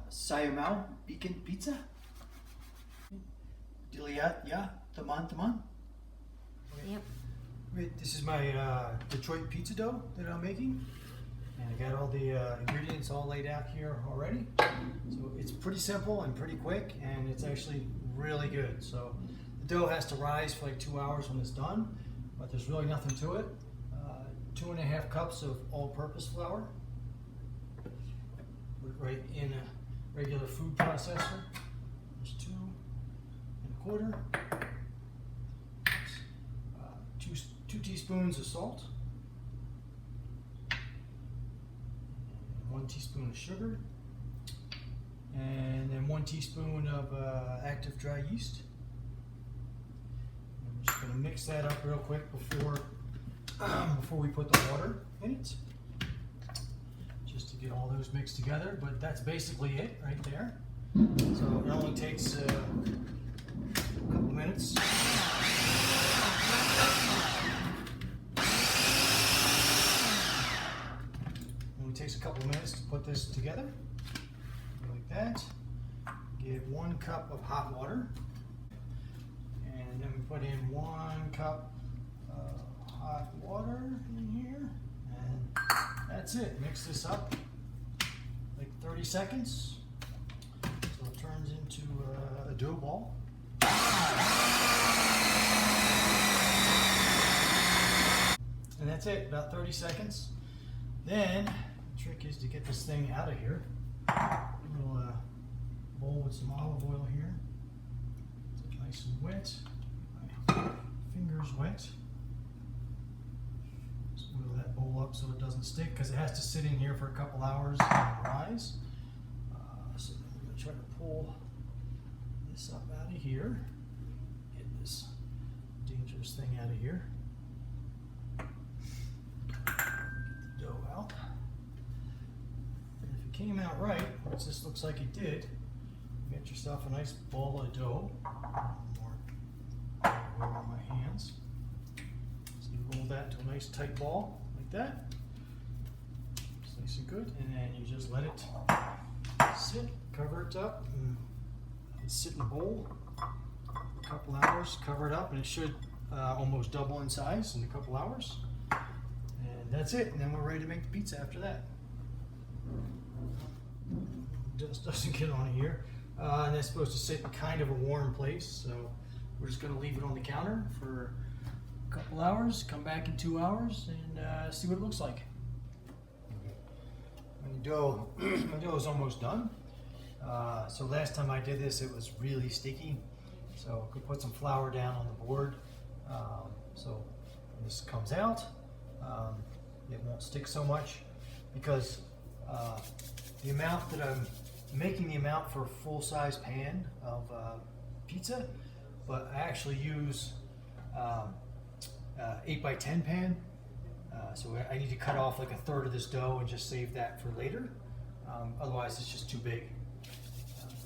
Saya mau bikin pizza. Dilihat ya, teman-teman. Yep. Wait, this is my Detroit pizza dough that I'm making. And I got all the ingredients all laid out here already. So it's pretty simple and pretty quick, and it's actually really good. So the dough has to rise for like 2 hours when it's done, but there's really nothing to it. 2.5 cups of all-purpose flour. Put it right in a regular food processor. There's 2.25. 2 teaspoons of salt. 1 teaspoon of sugar, and then 1 teaspoon of active dry yeast. And we're just going to mix that up real quick before we put the water in it, just to get all those mixed together. But that's basically it right there. So it only takes a couple minutes. Takes a couple of minutes to put this together, like that. Get 1 cup of hot water, and then we put in 1 cup of hot water in here, and that's it. Mix this up like 30 seconds so it turns into a dough ball. And that's it, about 30 seconds. Then trick is to get this thing out of here. A little bowl with some olive oil here. It's nice and wet. My fingers wet. Just oil that bowl up so it doesn't stick, because it has to sit in here for a couple hours and rise. So I'm going to try to pull this up out of here. Get this dangerous thing out of here. Get the dough out. Came out right, which this looks like it did. Get yourself a nice ball of dough. More oil on my hands. So you roll that into a nice tight ball like that. It's nice and good, and then you just let it sit, cover it up, and sit in the bowl for a couple hours. Cover it up, and it should almost double in size in a couple hours. And that's it. And then we're ready to make the pizza after that. Just doesn't get on here, and that's supposed to sit in kind of a warm place, so we're just going to leave it on the counter for a couple hours, come back in 2 hours, and see what it looks like. My dough is almost done. So last time I did this, it was really sticky, so I could put some flour down on the board. So when this comes out, it won't stick so much, because the amount that I'm making, the amount for a full-size pan of pizza, but I actually use 8x10 pan, so I need to cut off like 1/3 of this dough and just save that for later. Otherwise it's just too big.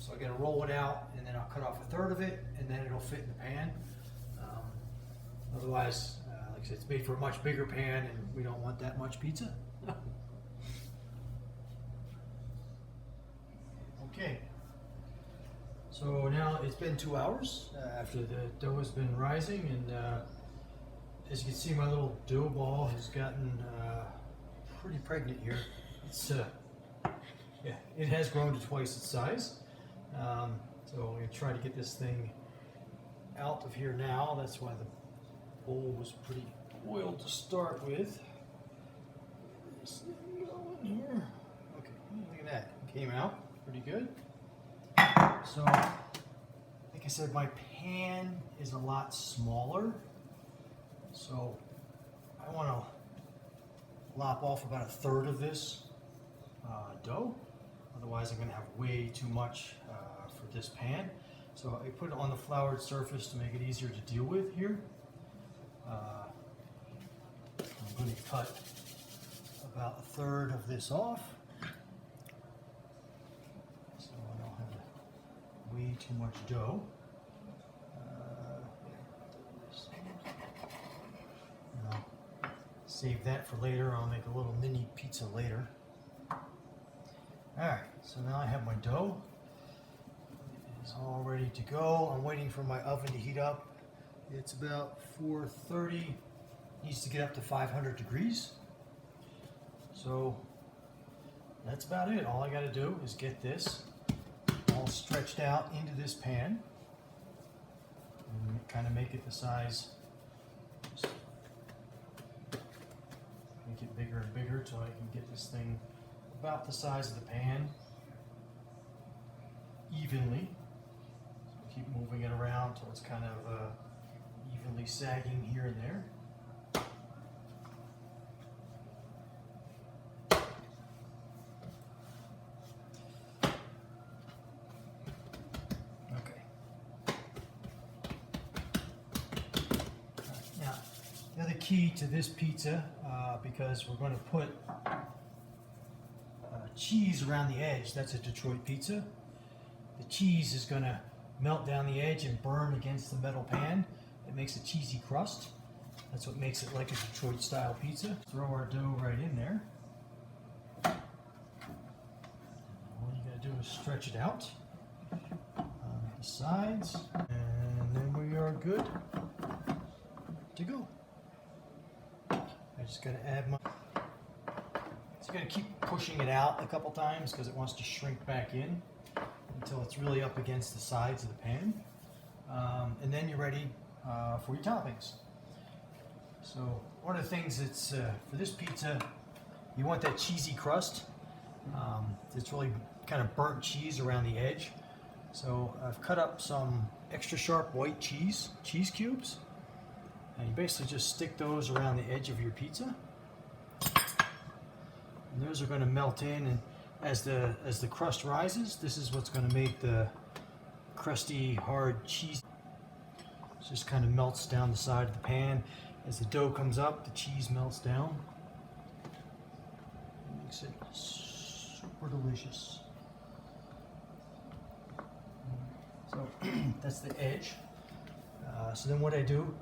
So I got to roll it out, and then I'll cut off 1/3 of it, and then it'll fit in the pan. Otherwise, like I said, it's made for a much bigger pan, and we don't want that much pizza. Okay, so now it's been 2 hours after the dough has been rising, and as you can see, my little dough ball has gotten pretty pregnant here. It's yeah, it has grown to twice its size. So I'm going to try to get this thing out of here now. That's why the bowl was pretty oiled to start with. This thing going here. Okay, look at that. It came out pretty good. So, like I said, my pan is a lot smaller, so I want to lop off about 1/3 of this dough. Otherwise, I'm going to have way too much for this pan. So I put it on the floured surface to make it easier to deal with here. I'm going to cut about 1/3 of this off. Way too much dough. I'll save that for later. I'll make a little mini pizza later. Alright, So now I have my dough. It's all ready to go. I'm waiting for my oven to heat up. It's about 430. Needs to get up to 500 degrees. So that's about it. All I got to do is get this all stretched out into this pan and kind of make it the size. Just make it bigger and bigger so I can get this thing about the size of the pan evenly. So keep moving it around until it's kind of evenly sagging here and there. The other key to this pizza, because we're going to put cheese around the edge, that's a Detroit pizza. The cheese is going to melt down the edge and burn against the metal pan. It makes a cheesy crust. That's what makes it like a Detroit style pizza. Throw our dough right in there. All you got to do is stretch it out on the sides, and then we are good to go. I just got to add my... Just got to keep pushing it out a couple times because it wants to shrink back in until it's really up against the sides of the pan. And then you're ready for your toppings. So one of the things that's for this pizza, you want that cheesy crust. It's really kind of burnt cheese around the edge. So I've cut up some extra sharp white cheese cubes. And you basically just stick those around the edge of your pizza. And those are going to melt in, and as the crust rises, this is what's going to make the crusty, hard cheese. It just kind of melts down the side of the pan. As the dough comes up, the cheese melts down. It makes it super delicious. So that's the edge. So then what I do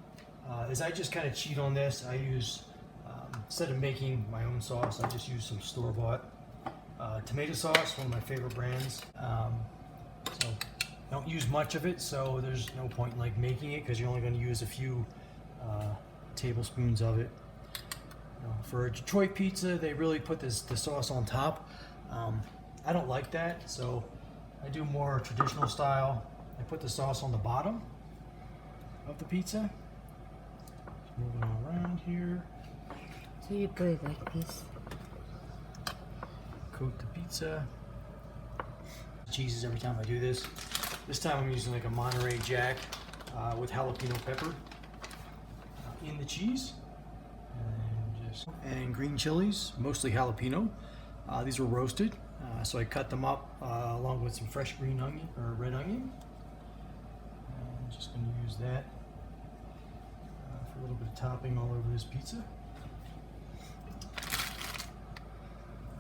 is I just kind of cheat on this. I use, instead of making my own sauce, I just use some store-bought tomato sauce, one of my favorite brands. So don't use much of it, so there's no point in like making it because you're only going to use a few tablespoons of it. For a Detroit pizza, they really put the sauce on top. I don't like that, so I do more traditional style. I put the sauce on the bottom of the pizza. Just moving all around here. So you put it like this. Coat the pizza. Cheeses every time I do this. This time I'm using like a Monterey Jack with jalapeno pepper in the cheese. And green chilies, mostly jalapeno. These were roasted, so I cut them up along with some fresh green onion or red onion. I'm just going to use that for a little bit of topping all over this pizza.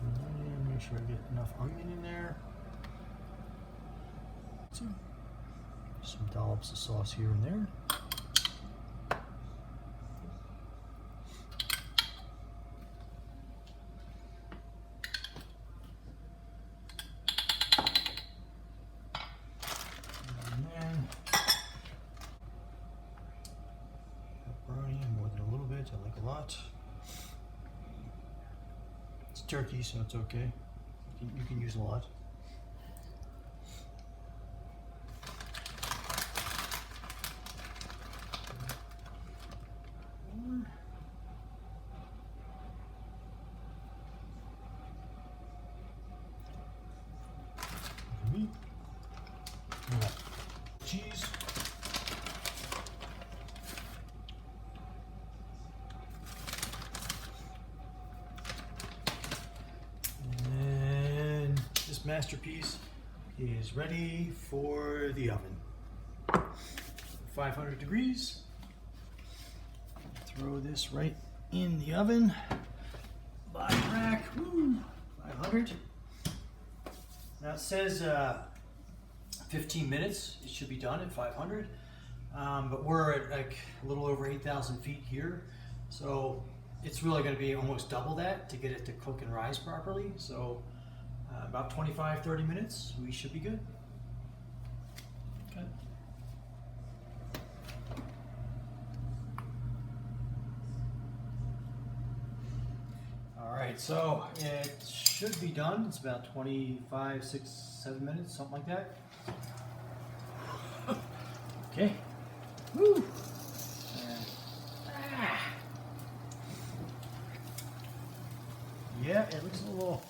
And make sure I get enough onion in there. Some dollops of sauce here and there. I like a lot. It's turkey, so it's okay. You can use a lot. Meat. Cheese. Masterpiece is ready for the oven. 500 degrees. Throw this right in the oven. Body rack. Woo, 500. Now it says 15 minutes. It should be done at 500. But we're at like a little over 8,000 feet here. So it's really going to be almost double that to get it to cook and rise properly. So About 25-30 minutes, we should be good. Okay. All right, so it should be done. It's about 25, 6, 7 minutes, something like that. Okay. Woo! And, yeah, it looks a little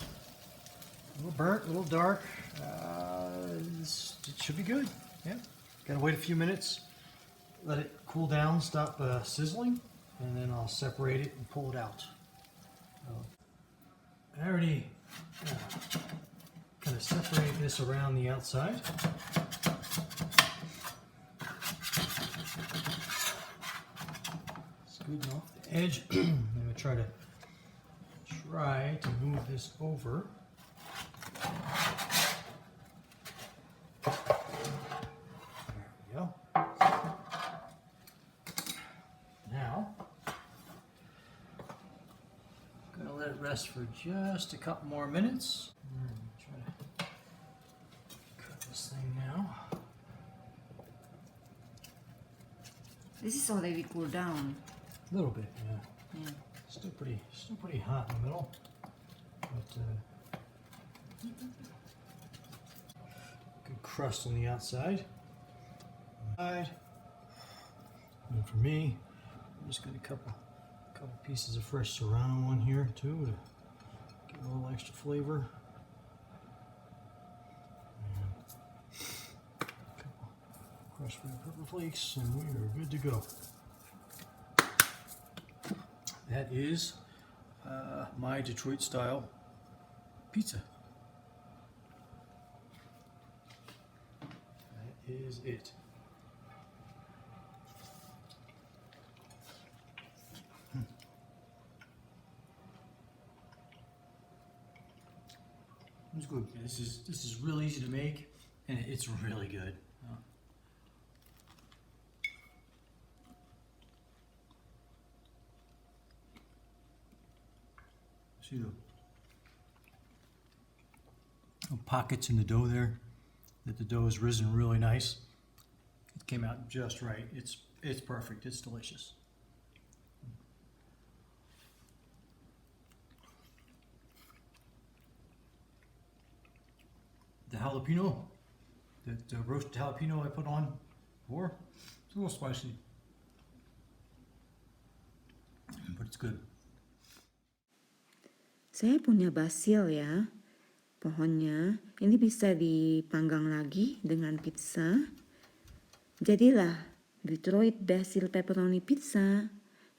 burnt, a little dark. It should be good. Yeah. Gotta wait a few minutes, let it cool down, stop sizzling, and then I'll separate it and pull it out. I already kind of separated this around the outside. Scooting off the edge. I'm going to try to move this over. There we go. Now, I'm going to let it rest for just a couple more minutes. Try to cut this thing now. This is already cooled down. A little bit, yeah. Yeah. Still pretty hot in the middle, but good crust on the outside. And for me, I'm just going to cut a couple pieces of fresh serrano on here too to get a little extra flavor. And a couple crushed red pepper flakes, and we are good to go. That is my Detroit style pizza. That is it. It's good. This is really easy to make, and it's really good. See the pockets in the dough there, that the dough has risen really nice. It came out just right. It's perfect. It's delicious. The jalapeno, the roasted jalapeno I put on before, it's a little spicy, but it's good. Saya punya basil ya, pohonnya. Ini bisa dipanggang lagi dengan pizza. Jadilah Detroit basil pepperoni pizza.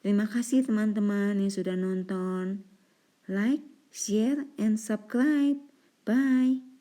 Terima kasih teman-teman yang sudah nonton. Like, share, and subscribe. Bye.